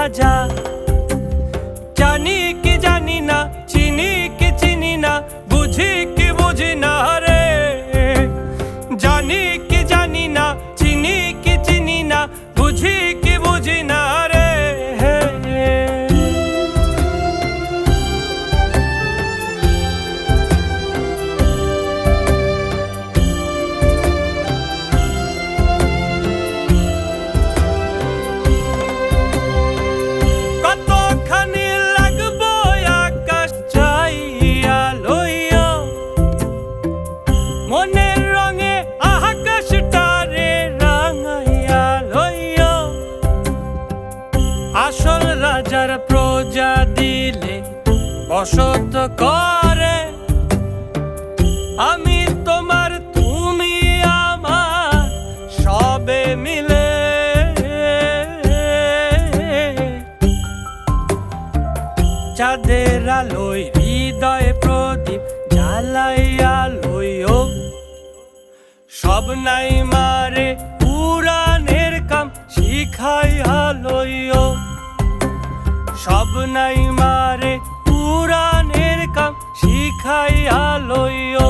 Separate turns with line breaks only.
রাজা। জানি কি জানি না, চিনি কি চিনি না, বুঝি কি বুঝি না রে। জানি কি জানি না, চিনি কি চিনি না, বুঝি কি বুঝি না রে। কতখানি লাগবো আকাশ চাইয়া লইয়া, মনের রঙে আকাশটারে রাঙাইয়া লইয়া। আসল রাজার প্রজা দিলে বসত করে, আমি তোমার তুমি আমার সবে মিলে। চাঁদের আলোয় হৃদয় প্রদীপ জ্বালাইয়া লইও, সব নাই মারে পুরাণের কাম শিখাইয়া লইও। সব নাই মারে পুরাণের কাম শিখাইয়া লইও।